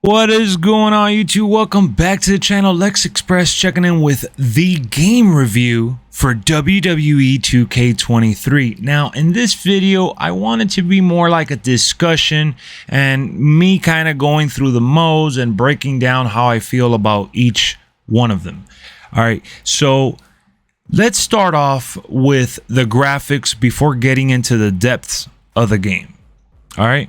What is going on, YouTube? Welcome back to the channel. LexxExpress checking in with the game review for WWE 2k23. Now, in this video, I want it to be more like a discussion and me kind of going through the modes and breaking down how I feel about each one of them. All right, so let's start off with the graphics before getting into the depths of the game. All right.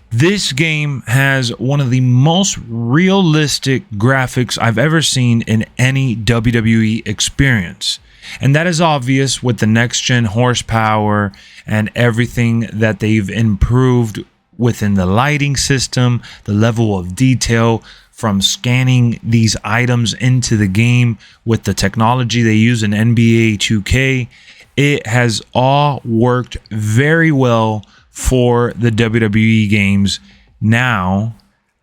This game has one of the most realistic graphics I've ever seen in any WWE experience. And that is obvious with the next gen horsepower and everything that they've improved within the lighting system, the level of detail from scanning these items into the game with the technology they use in NBA 2K. It has all worked very well for the WWE games. Now,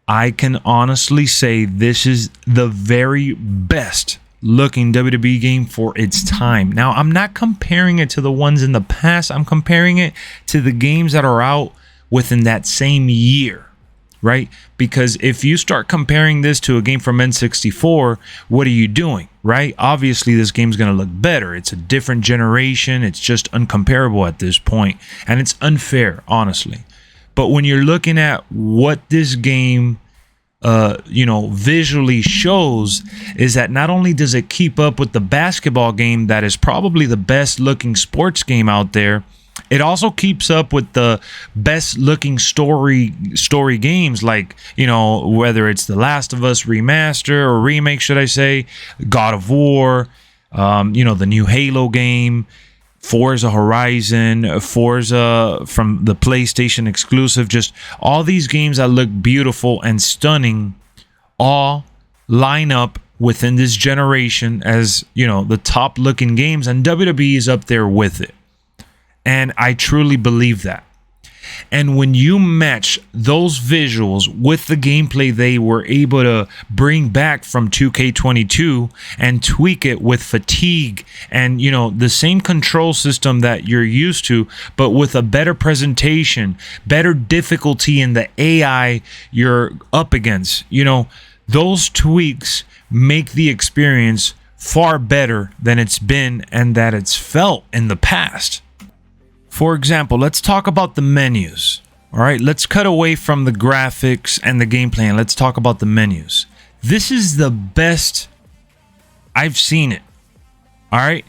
I can honestly say this is the very best looking WWE game for its time. Now, I'm not comparing it to the ones in the past. I'm comparing it to the games that are out within that same year, right? Because if you start comparing this to a game from N64, what are you doing, right? Obviously, this game's going to look better. It's a different generation. It's just uncomparable at this point, and it's unfair, honestly. But when you're looking at what this game, visually shows, is that not only does it keep up with the basketball game that is probably the best looking sports game out there, it also keeps up with the best looking story games, like, whether it's The Last of Us remaster or remake, should I say, God of War, the new Halo game, Forza Horizon, Forza from the PlayStation exclusive, just all these games that look beautiful and stunning all line up within this generation as, the top looking games, and WWE is up there with it. And I truly believe that. And when you match those visuals with the gameplay they were able to bring back from 2K22 and tweak it with fatigue and, the same control system that you're used to, but with a better presentation, better difficulty in the AI you're up against, those tweaks make the experience far better than it's been and that it's felt in the past. For example, let's talk about the menus. All right, let's cut away from the graphics and the gameplay and let's talk about the menus. This is the best I've seen it. All right,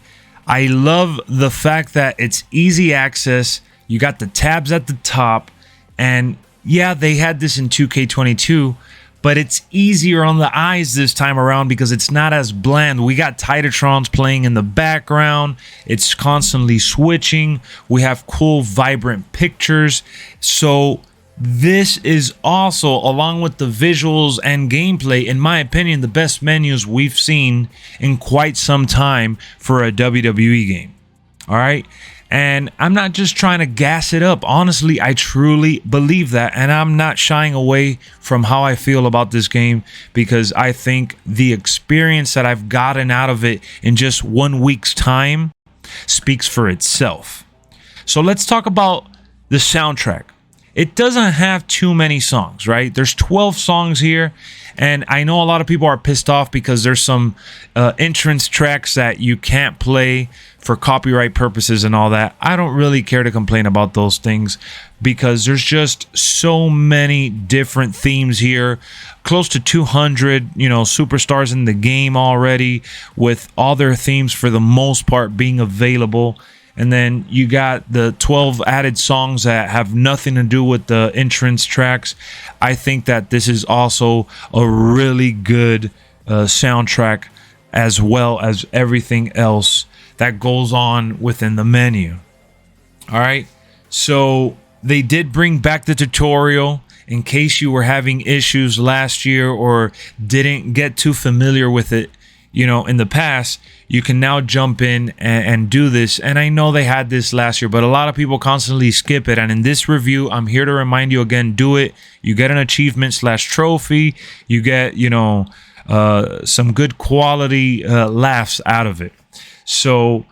I love the fact that it's easy access. You got the tabs at the top, and yeah, they had this in 2K22, but it's easier on the eyes this time around because it's not as bland. We got Titantrons playing in the background. It's constantly switching. We have cool, vibrant pictures. So this is also, along with the visuals and gameplay, in my opinion, the best menus we've seen in quite some time for a WWE game. All right. And I'm not just trying to gas it up. Honestly, I truly believe that. And I'm not shying away from how I feel about this game because I think the experience that I've gotten out of it in just 1 week's time speaks for itself. So let's talk about the soundtrack. It doesn't have too many songs, right? There's 12 songs here. And I know a lot of people are pissed off because there's some entrance tracks that you can't play for copyright purposes and all that. I don't really care to complain about those things because there's just so many different themes here. Close to 200, superstars in the game already, with all their themes for the most part being available. And then you got the 12 added songs that have nothing to do with the entrance tracks. I think that this is also a really good soundtrack, as well as everything else that goes on within the menu. All right. So they did bring back the tutorial in case you were having issues last year or didn't get too familiar with it. In the past, you can now jump in and do this. And I know they had this last year, but a lot of people constantly skip it. And in this review, I'm here to remind you again, do it. You get an achievement/trophy. You get, some good quality laughs out of it. So,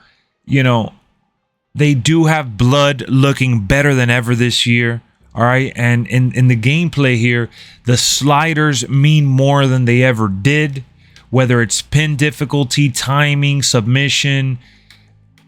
they do have blood looking better than ever this year. All right. And in the gameplay here, the sliders mean more than they ever did, whether it's pin difficulty, timing, submission.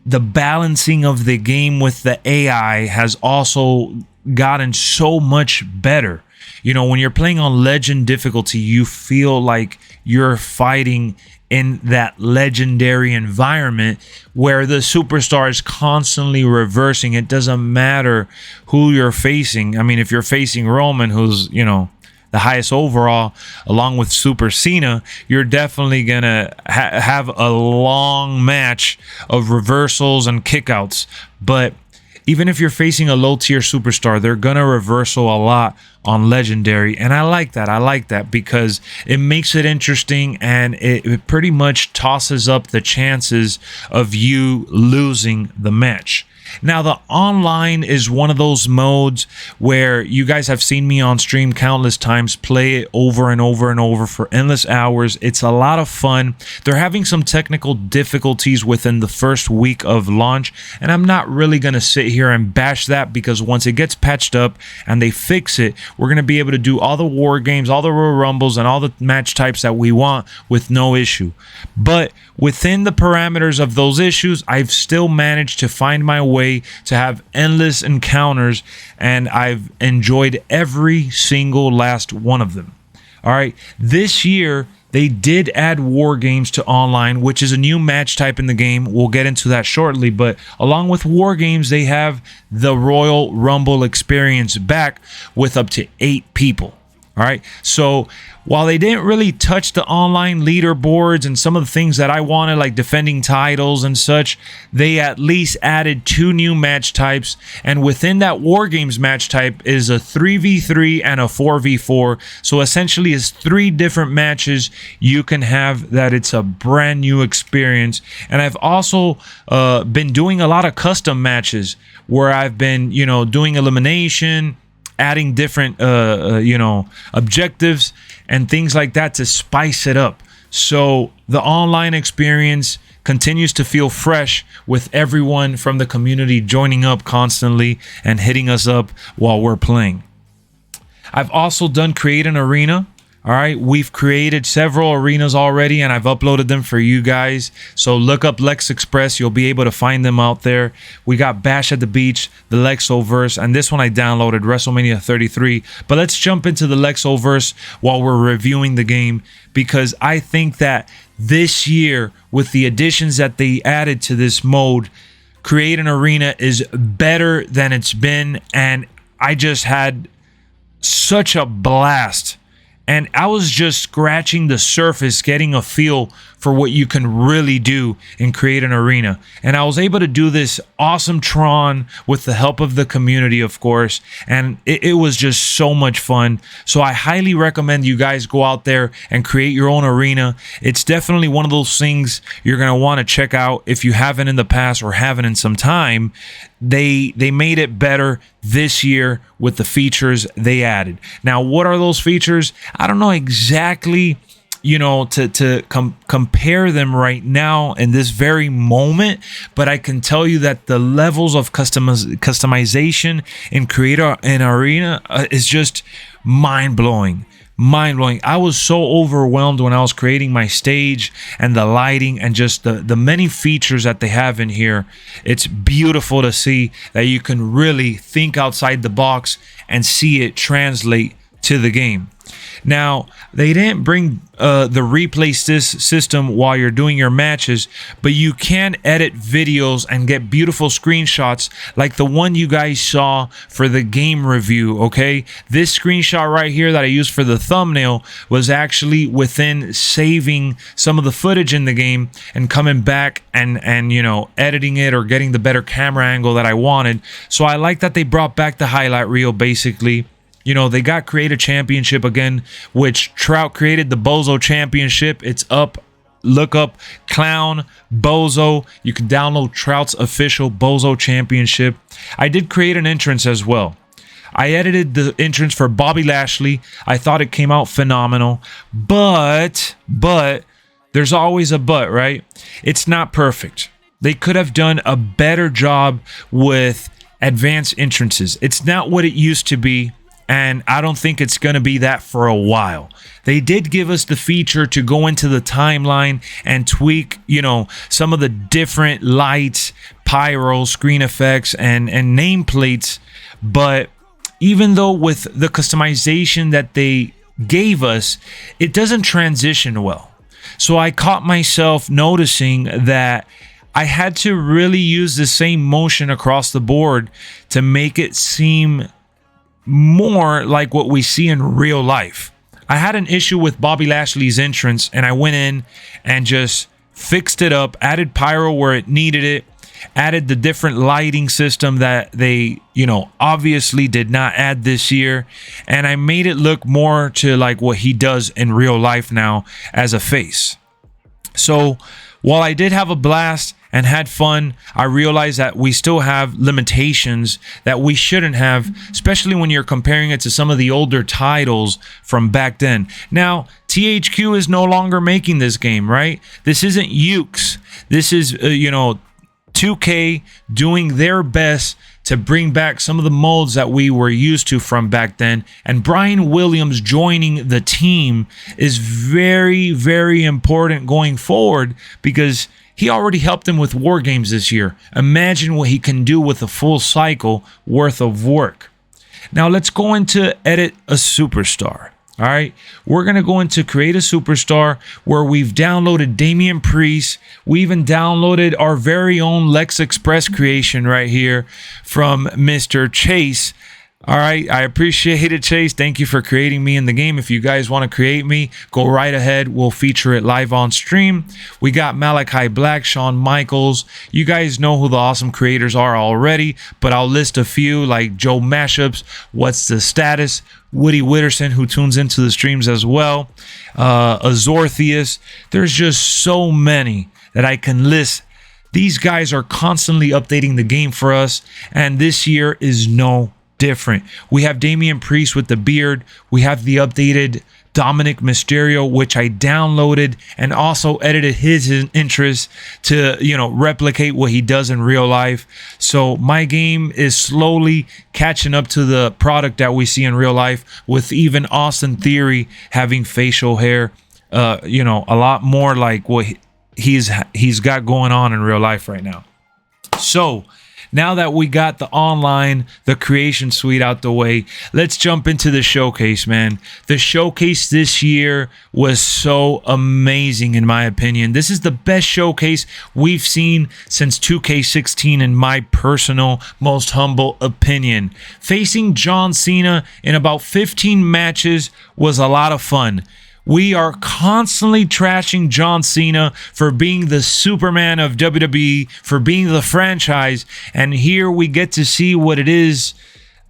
The balancing of the game with the AI has also gotten so much better. You know, when you're playing on legend difficulty, you feel like you're fighting in that legendary environment where the superstar is constantly reversing. It doesn't matter who you're facing. I mean, if you're facing Roman, who's, you know, the highest overall, along with Super Cena, you're definitely gonna have a long match of reversals and kickouts. But even if you're facing a low tier superstar, they're gonna reversal a lot on legendary, and I like that. I like that because it makes it interesting, and it pretty much tosses up the chances of you losing the match. Now, the online is one of those modes where you guys have seen me on stream countless times play it over and over and over for endless hours. It's a lot of fun. They're having some technical difficulties within the first week of launch, and I'm not really going to sit here and bash that, because once it gets patched up and they fix it, we're going to be able to do all the war games, all the Royal Rumbles, and all the match types that we want with no issue. But within the parameters of those issues, I've still managed to find my way to have endless encounters, and I've enjoyed every single last one of them. All right, this year they did add war games to online, which is a new match type in the game. We'll get into that shortly, but along with war games, they have the Royal Rumble experience back with up to 8 people. All right, so while they didn't really touch the online leaderboards and some of the things that I wanted, like defending titles and such, they at least added 2 new match types. And within that War Games match type is a 3v3 and a 4v4. So essentially it's 3 different matches you can have that it's a brand new experience. And I've also been doing a lot of custom matches where I've been, you know, doing elimination, adding different objectives and things like that to spice it up. So the online experience continues to feel fresh with everyone from the community joining up constantly and hitting us up while we're playing. I've also done Create an Arena. All right, we've created several arenas already, and I've uploaded them for you guys. So look up LexxExpress. You'll be able to find them out there. We got Bash at the Beach, the Lexxoverse, and this one I downloaded, WrestleMania 33. But let's jump into the Lexxoverse while we're reviewing the game, because I think that this year, with the additions that they added to this mode, Create an Arena is better than it's been, and I just had such a blast. And I was just scratching the surface, getting a feel for what you can really do and Create an Arena. And I was able to do this awesome Tron with the help of the community, of course. And it was just so much fun. So I highly recommend you guys go out there and create your own arena. It's definitely one of those things you're going to want to check out if you haven't in the past or haven't in some time. They made it better this year with the features they added. Now, what are those features? I don't know exactly, you know, to compare them right now in this very moment, but I can tell you that the levels of customization in Create an Arena is just mind-blowing. I was so overwhelmed when I was creating my stage and the lighting and just the many features that they have in here. It's beautiful to see that you can really think outside the box and see it translate to the game. Now, they didn't bring the replay system while you're doing your matches, but you can edit videos and get beautiful screenshots like the one you guys saw for the game review, okay? This screenshot right here that I used for the thumbnail was actually within saving some of the footage in the game and coming back and you know, editing it or getting the better camera angle that I wanted. So I like that they brought back the highlight reel, basically. You know, they got Create a Championship again, which Trout created the Bozo Championship. It's up. Look up Clown Bozo. You can download Trout's official Bozo Championship. I did create an entrance as well. I edited the entrance for Bobby Lashley. I thought it came out phenomenal. But there's always a but, right? It's not perfect. They could have done a better job with advanced entrances. It's not what it used to be, and I don't think it's going to be that for a while. They did give us the feature to go into the timeline and tweak, you know, some of the different lights, pyro, screen effects, and nameplates. But even though with the customization that they gave us, it doesn't transition well. So I caught myself noticing that I had to really use the same motion across the board to make it seem more like what we see in real life. I had an issue with Bobby Lashley's entrance, and I went in and just fixed it up, added pyro where it needed it, added the different lighting system that they, you know, obviously did not add this year, and I made it look more to like what he does in real life now as a face. So while I did have a blast and had fun, I realized that we still have limitations that we shouldn't have, especially when you're comparing it to some of the older titles from back then. Now, THQ is no longer making this game, right? This isn't Ukes. This is, 2K doing their best to bring back some of the molds that we were used to from back then. And Brian Williams joining the team is very, very important going forward because he already helped them with War Games this year. Imagine what he can do with a full cycle worth of work. Now let's go into edit a superstar. All right, we're going to go into create a superstar where we've downloaded Damian Priest. We even downloaded our very own LexxExpress creation right here from Mr. Chase. All right, I appreciate it, Chase. Thank you for creating me in the game. If you guys want to create me, go right ahead. We'll feature it live on stream. We got Malachi Black, Shawn Michaels. You guys know who the awesome creators are already, but I'll list a few like Joe Mashups, What's the Status, Woody Witterson, who tunes into the streams as well, Azortheus. There's just so many that I can list. These guys are constantly updating the game for us, and this year is no different. We have Damian Priest with the beard. We have the updated Dominic Mysterio, which I downloaded and also edited his interest to, replicate what he does in real life. So my game is slowly catching up to the product that we see in real life, with even Austin Theory having facial hair, a lot more like what he's got going on in real life right now. So now that we got the online, the creation suite out the way, let's jump into the showcase, man. The showcase this year was so amazing, in my opinion. This is the best showcase we've seen since 2K16, in my personal, most humble opinion. Facing John Cena in about 15 matches was a lot of fun. We are constantly trashing John Cena for being the Superman of WWE, for being the franchise, and here we get to see what it is,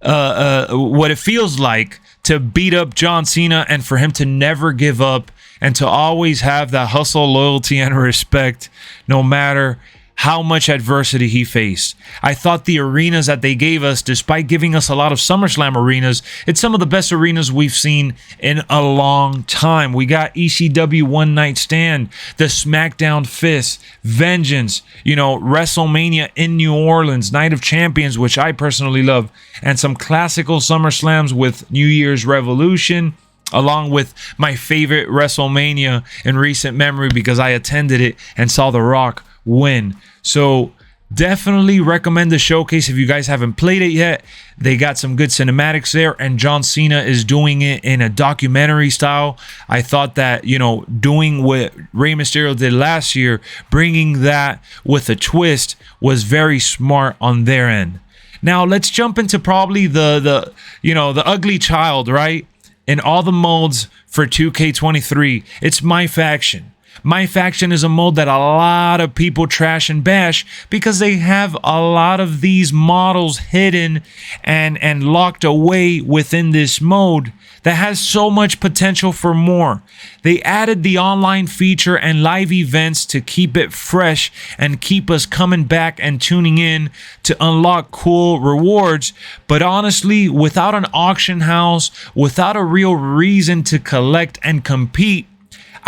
what it feels like to beat up John Cena, and for him to never give up and to always have that hustle, loyalty, and respect no matter how much adversity he faced. I thought the arenas that they gave us, despite giving us a lot of SummerSlam arenas, it's some of the best arenas we've seen in a long time. We got ECW One Night Stand, the SmackDown Fist, Vengeance, WrestleMania in New Orleans, Night of Champions, which I personally love, and some classical SummerSlams with New Year's Revolution, along with my favorite WrestleMania in recent memory because I attended it and saw The Rock win. So definitely recommend the showcase if you guys haven't played it yet. They got some good cinematics there, and John Cena is doing it in a documentary style. I thought that, doing what Rey Mysterio did last year, bringing that with a twist, was very smart on their end. Now let's jump into probably the ugly child, right? In all the modes for 2K23, it's My Faction. My Faction is a mode that a lot of people trash and bash because they have a lot of these models hidden and locked away within this mode that has so much potential for more. They added the online feature and live events to keep it fresh and keep us coming back and tuning in to unlock cool rewards. But honestly, without an auction house, without a real reason to collect and compete,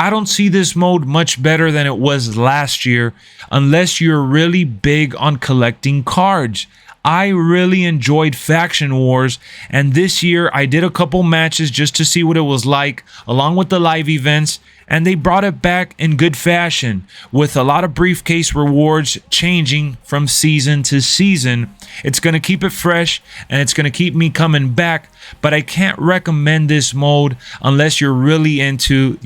I don't see this mode much better than it was last year unless you're really big on collecting cards. I really enjoyed Faction Wars, and this year I did a couple matches just to see what it was like, along with the live events, and they brought it back in good fashion, with a lot of briefcase rewards changing from season to season. It's going to keep it fresh, and it's going to keep me coming back, but I can't recommend this mode unless you're really into,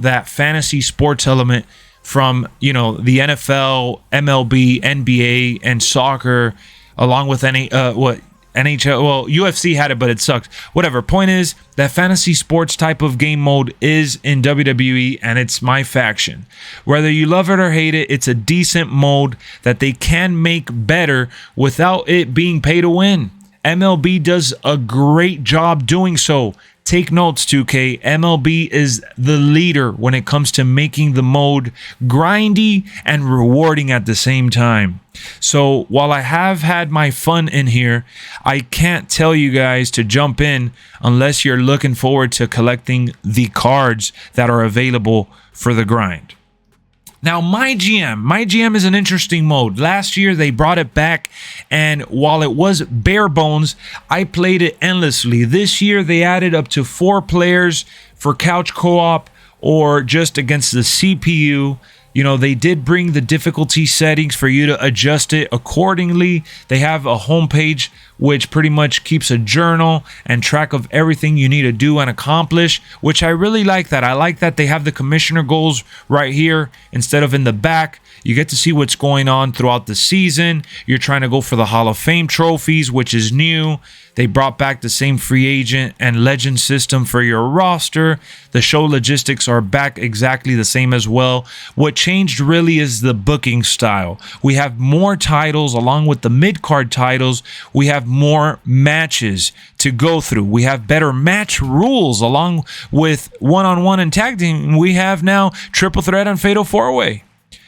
that fantasy sports element from, the NFL, MLB, NBA, and soccer, along with NHL. Well, UFC had it, but it sucked. Whatever. Point is, that fantasy sports type of game mode is in WWE, and it's my faction. Whether you love it or hate it, it's a decent mode that they can make better without it being pay to win. MLB does a great job doing so. Take notes, 2K. MLB is the leader when it comes to making the mode grindy and rewarding at the same time. So while I have had my fun in here, I can't tell you guys to jump in unless you're looking forward to collecting the cards that are available for the grind. Now, My GM is an interesting mode. Last year, they brought it back, and while it was bare bones, I played it endlessly. This year, they added up to 4 players for couch co-op or just against the CPU. They did bring the difficulty settings for you to adjust it accordingly. They have a homepage which pretty much keeps a journal and track of everything you need to do and accomplish, which I really like that. I like that they have the commissioner goals right here instead of in the back. You get to see what's going on throughout the season. You're trying to go for the Hall of Fame trophies, which is new. They brought back the same free agent and legend system for your roster. The show logistics are back exactly the same as well. What changed really is the booking style. We have more titles along with the mid-card titles. We have more matches to go through. We have better match rules along with one-on-one and tag team. We have now triple threat and fatal four-way.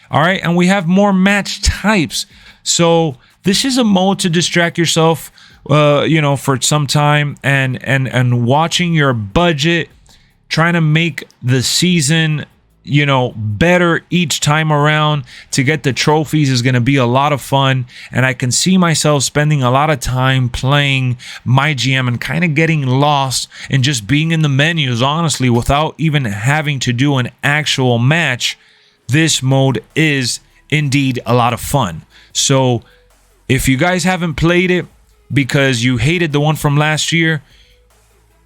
All right, and we have more match types. So this is a mode to distract yourself, for some time and watching your budget, trying to make the season, better each time around to get the trophies is going to be a lot of fun. And I can see myself spending a lot of time playing My GM and kind of getting lost and just being in the menus, honestly, without even having to do an actual match. This mode is indeed a lot of fun. So if you guys haven't played it because you hated the one from last year,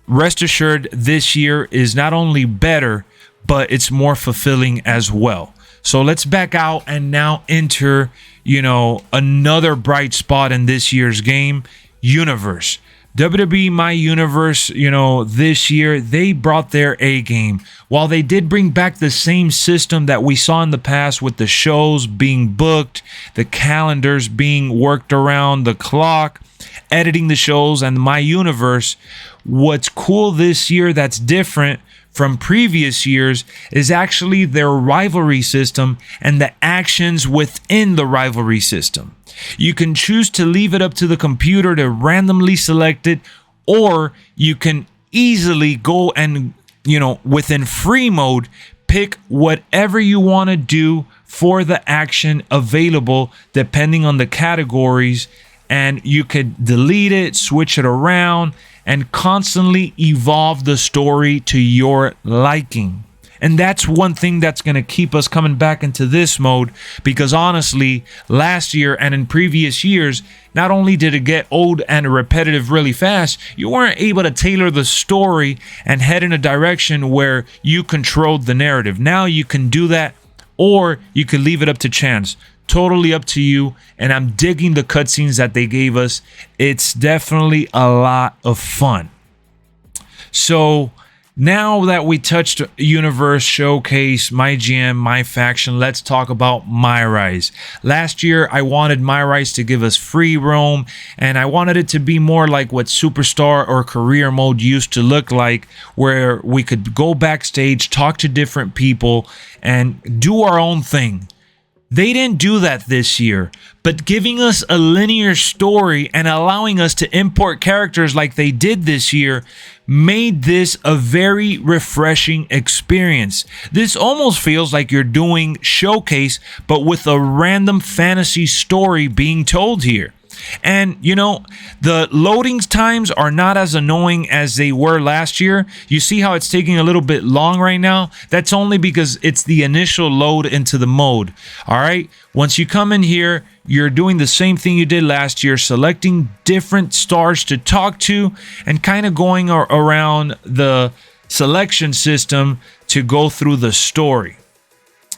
rest assured this year is not only better, but it's more fulfilling as well. So let's back out and now enter, another bright spot in this year's game, Universe. WWE My Universe, this year, they brought their A game. While they did bring back the same system that we saw in the past with the shows being booked, the calendars being worked around the clock, editing the shows, and My Universe, what's cool this year that's different from previous years is actually their rivalry system and the actions within the rivalry system. You can choose to leave it up to the computer to randomly select it, or you can easily go and, within free mode, pick whatever you want to do for the action available depending on the categories, and you could delete it, switch it around, and constantly evolve the story to your liking. And that's one thing that's going to keep us coming back into this mode, because honestly, last year and in previous years, not only did it get old and repetitive really fast, you weren't able to tailor the story and head in a direction where you controlled the narrative. Now you can do that, or you can leave it up to chance. Totally up to you, and I'm digging the cutscenes that they gave us. It's definitely a lot of fun. So now that we touched Universe, Showcase, My GM, My Faction, let's talk about My Rise. Last year, I wanted My Rise to give us free roam, and I wanted it to be more like what Superstar or Career Mode used to look like, where we could go backstage, talk to different people, and do our own thing. They didn't do that this year, but giving us a linear story and allowing us to import characters like they did this year made this a very refreshing experience. This almost feels like you're doing Showcase, but with a random fantasy story being told here. And you know, the loading times are not as annoying as they were last year. You see how it's taking a little bit long right now? That's only because it's the initial load into the mode. All right, once you come in here, you're doing the same thing you did last year, selecting different stars to talk to and kind of going around the selection system to go through the story.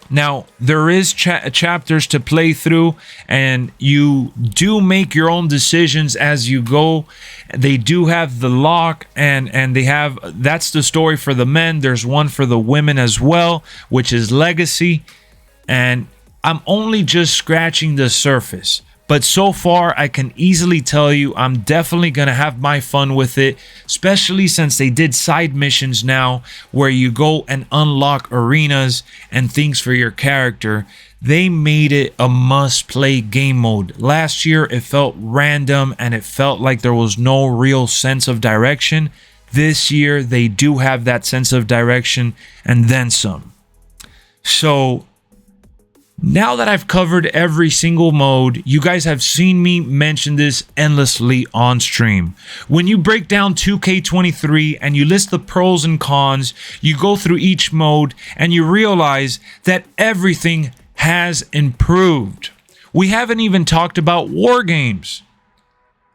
Now, there is chapters to play through, and you do make your own decisions as you go. They do have the lock, and they have, that's the story for the men. There's one for the women as well, which is Legacy. And I'm only just scratching the surface. But so far, I can easily tell you I'm definitely going to have my fun with it, especially since they did side missions now where you go and unlock arenas and things for your character. They made it a must-play game mode. Last year, it felt random and it felt like there was no real sense of direction. This year, they do have that sense of direction and then some. So now that I've covered every single mode, you guys have seen me mention this endlessly on stream. When you break down 2K23 and you list the pros and cons, you go through each mode and you realize that everything has improved. We haven't even talked about war games.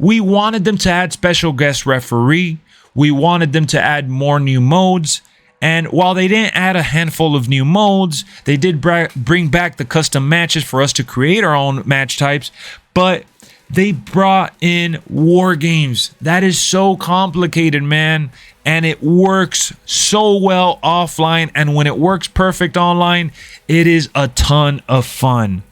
We wanted them to add special guest referee. We wanted them to add more new modes. And while they didn't add a handful of new modes, they did bring back the custom matches for us to create our own match types, but they brought in war games. That is so complicated, man, and it works so well offline, and when it works perfect online, it is a ton of fun.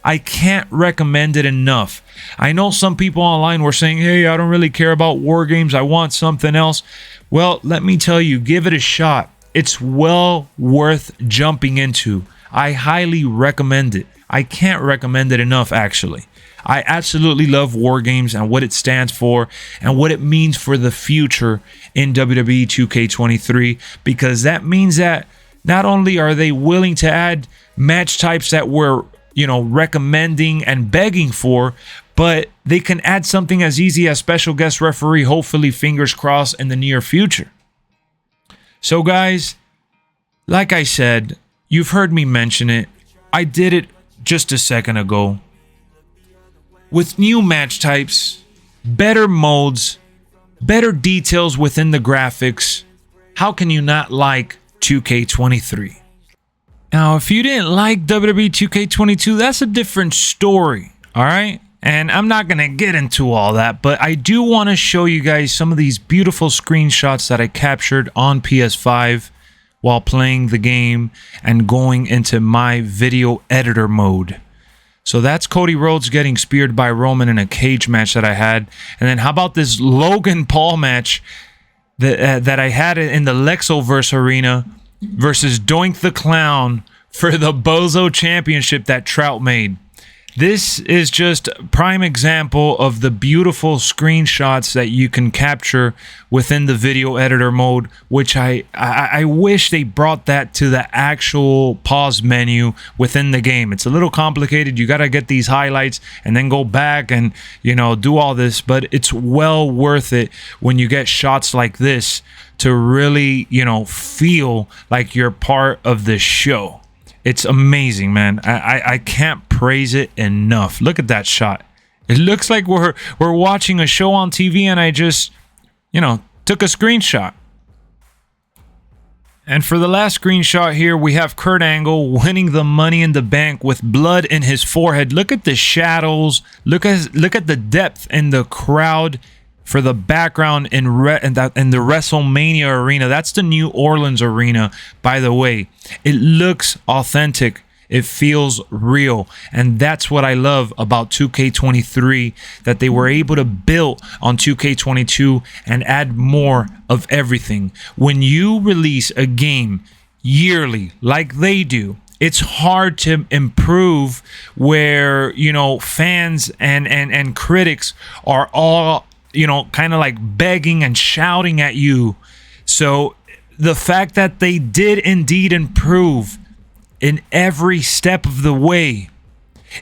I can't recommend it enough. I know some people online were saying, hey, I don't really care about war games. I want something else. Well, let me tell you, give it a shot. It's well worth jumping into. I highly recommend it. I can't recommend it enough, actually. I absolutely love war games and what it stands for and what it means for the future in WWE 2K23, because that means that not only are they willing to add match types that we're recommending and begging for, but they can add something as easy as special guest referee, hopefully, fingers crossed, in the near future. So guys, like I said, you've heard me mention it. I did it just a second ago. With new match types, better modes, better details within the graphics, how can you not like 2K23? Now, if you didn't like WWE 2K22, that's a different story, all right? And I'm not going to get into all that, but I do want to show you guys some of these beautiful screenshots that I captured on PS5 while playing the game and going into my video editor mode. So that's Cody Rhodes getting speared by Roman in a cage match that I had. And then how about this Logan Paul match that I had in the Lexxoverse arena versus Doink the Clown for the Bozo Championship that Trout made. This is just a prime example of the beautiful screenshots that you can capture within the video editor mode, which I wish they brought that to the actual pause menu within the game. It's a little complicated. You got to get these highlights and then go back and, do all this, but it's well worth it when you get shots like this to really, feel like you're part of the show. It's amazing, man. I can't praise it enough. Look at that shot. It looks like we're watching a show on TV and I just, took a screenshot. And for the last screenshot here, we have Kurt Angle winning the Money in the Bank with blood in his forehead. Look at the shadows. Look at the depth in the crowd for the background in the WrestleMania arena. That's the New Orleans arena, by the way. It looks authentic. It feels real. And that's what I love about 2K23, that they were able to build on 2K22 and add more of everything. When you release a game yearly like they do, it's hard to improve where, fans and critics are all kind of like begging and shouting at you. So the fact that they did indeed improve in every step of the way,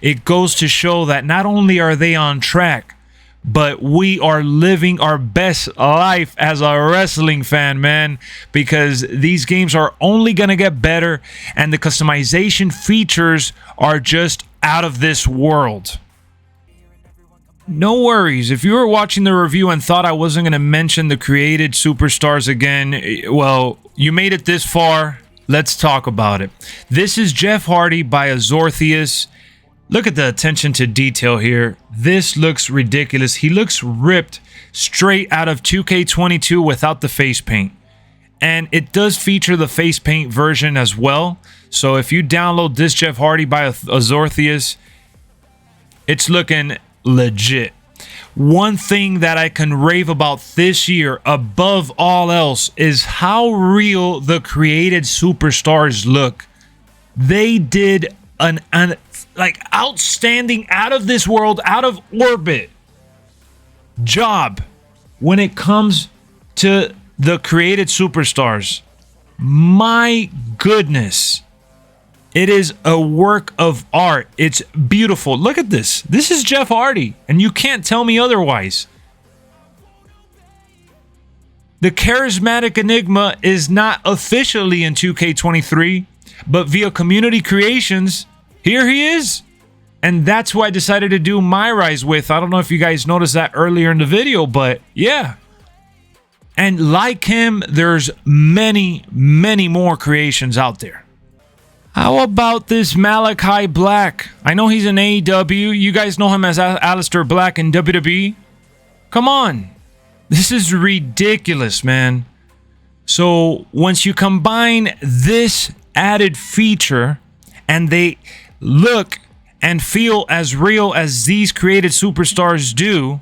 It goes to show that not only are they on track, but we are living our best life as a wrestling fan, man, because these games are only going to get better, and the customization features are just out of this world. No worries. If you were watching the review and thought I wasn't going to mention the created superstars again, well, you made it this far. Let's talk about it. This is Jeff Hardy by Azortheus. Look at the attention to detail here. This looks ridiculous. He looks ripped straight out of 2K22 without the face paint. And it does feature the face paint version as well. So if you download this Jeff Hardy by Azortheus, it's looking legit. One thing that I can rave about this year above all else is how real the created superstars look. They did an like outstanding, out of this world, out of orbit job when it comes to the created superstars. My goodness, it is a work of art. It's beautiful. Look at this. This is Jeff Hardy, and you can't tell me otherwise. The charismatic Enigma is not officially in 2K23, but via community creations, here he is. And that's who I decided to do my rise with. I don't know if you guys noticed that earlier in the video, but yeah. And like him, there's many, many more creations out there. How about this Malachi Black? I know he's in AEW. You guys know him as Aleister Black in WWE. Come on. This is ridiculous, man. So once you combine this added feature and they look and feel as real as these created superstars do,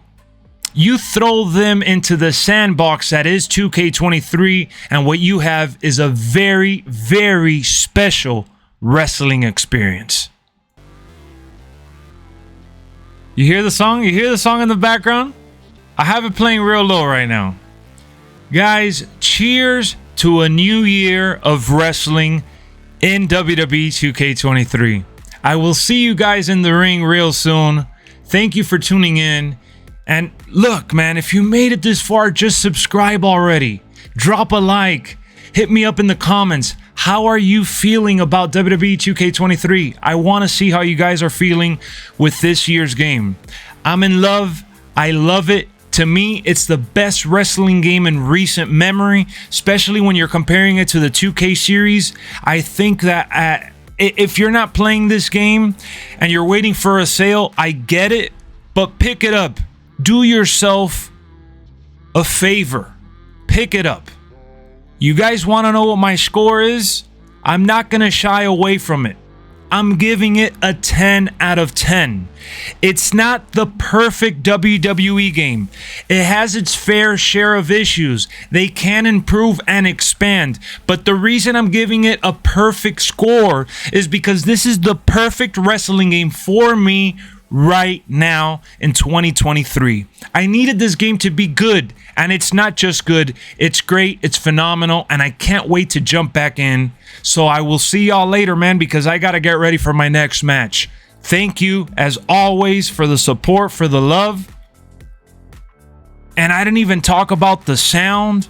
you throw them into the sandbox that is 2K23, and what you have is a very, very special wrestling experience. You hear the song? You hear the song in the background? I have it playing real low right now. Guys, cheers to a new year of wrestling in WWE 2K23. I will see you guys in the ring real soon. Thank you for tuning in. And look, man, if you made it this far, just subscribe already. Drop a like. Hit me up in the comments. How are you feeling about WWE 2K23? I want to see how you guys are feeling with this year's game. I'm in love. I love it. To me, it's the best wrestling game in recent memory, especially when you're comparing it to the 2K series. I think that if you're not playing this game and you're waiting for a sale, I get it, but pick it up. Do yourself a favor. Pick it up. You guys want to know what my score is? I'm not going to shy away from it. I'm giving it a 10 out of 10. It's not the perfect WWE game. It has its fair share of issues. They can improve and expand. But the reason I'm giving it a perfect score is because this is the perfect wrestling game for me right now in 2023. I needed this game to be good, and it's not just good, it's great, it's phenomenal, and I can't wait to jump back in. So I will see y'all later, man, because I gotta get ready for my next match. Thank you as always for the support, for the love. And I didn't even talk about the sound.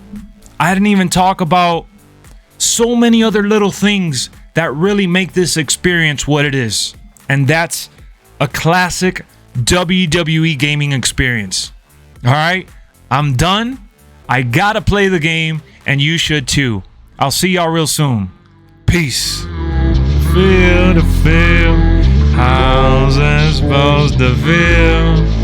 I didn't even talk about so many other little things that really make this experience what it is. And that's a classic WWE gaming experience. All right, I'm done. I gotta play the game, and you should too. I'll see y'all real soon. Peace. Feel the feel. How's it supposed to feel?